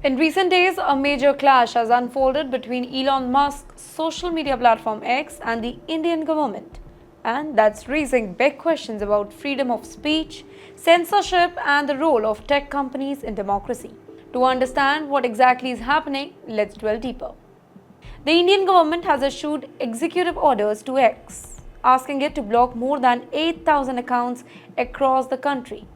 In recent days, a major clash has unfolded between Elon Musk's social media platform X and the Indian government. And that's raising big questions about freedom of speech, censorship, and the role of tech companies in democracy. To understand what exactly is happening, let's dwell deeper. The Indian government has issued executive orders to X, asking it to block more than 8,000 accounts across the country.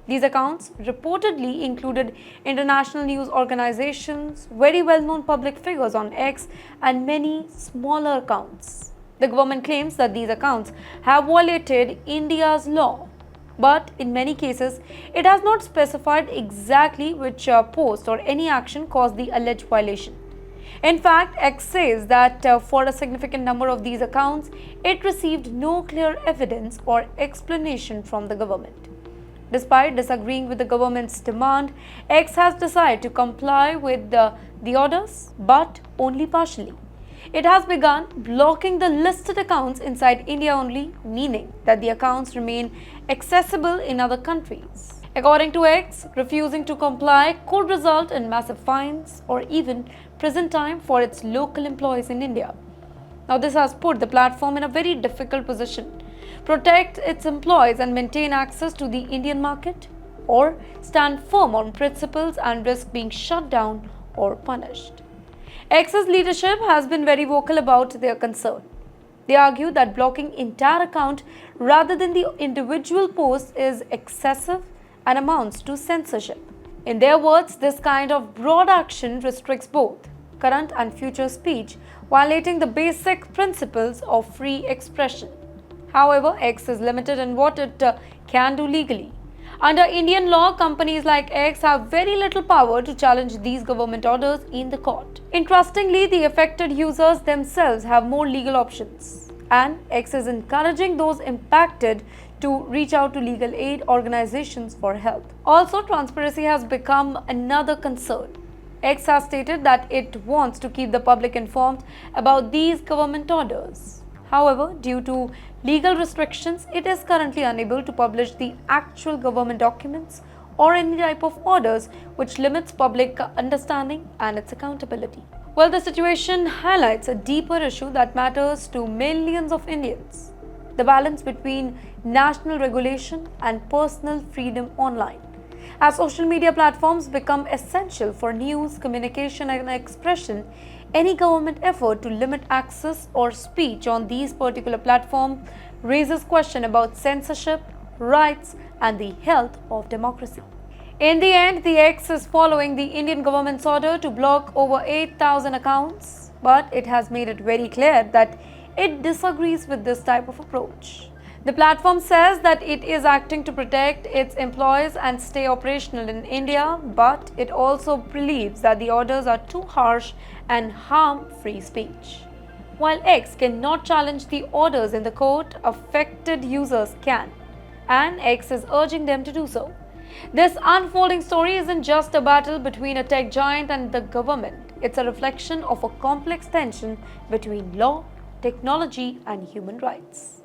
These accounts reportedly included international news organizations, very well known public figures on X, and many smaller accounts. The government claims that these accounts have violated India's law, but in many cases, it has not specified exactly which post or any action caused the alleged violation. In fact, X says that for a significant number of these accounts, it received no clear evidence or explanation from the government. Despite disagreeing with the government's demand, X has decided to comply with the orders, but only partially. It has begun blocking the listed accounts inside India only, meaning that the accounts remain accessible in other countries. According to X, refusing to comply could result in massive fines or even prison time for its local employees in India. Now, this has put the platform in a very difficult position. Protect its employees and maintain access to the Indian market, or stand firm on principles and risk being shut down or punished. X's leadership has been very vocal about their concern. They argue that blocking entire account rather than the individual posts is excessive and amounts to censorship. In their words, this kind of broad action restricts both current and future speech, violating the basic principles of free expression. However, X is limited in what it can do legally. Under Indian law, companies like X have very little power to challenge these government orders in the court. Interestingly, the affected users themselves have more legal options, and X is encouraging those impacted to reach out to legal aid organizations for help. Also, transparency has become another concern. X has stated that it wants to keep the public informed about these government orders. However, due to legal restrictions, it is currently unable to publish the actual government documents or any type of orders, which limits public understanding and its accountability. Well, the situation highlights a deeper issue that matters to millions of Indians: the balance between national regulation and personal freedom online. As social media platforms become essential for news, communication, and expression, any government effort to limit access or speech on these particular platforms raises questions about censorship, rights, and the health of democracy. In the end, the X is following the Indian government's order to block over 8,000 accounts, but it has made it very clear that it disagrees with this type of approach. The platform says that it is acting to protect its employees and stay operational in India, but it also believes that the orders are too harsh and harm free speech. While X cannot challenge the orders in the court, affected users can, and X is urging them to do so. This unfolding story isn't just a battle between a tech giant and the government. It's a reflection of a complex tension between law, technology, and human rights.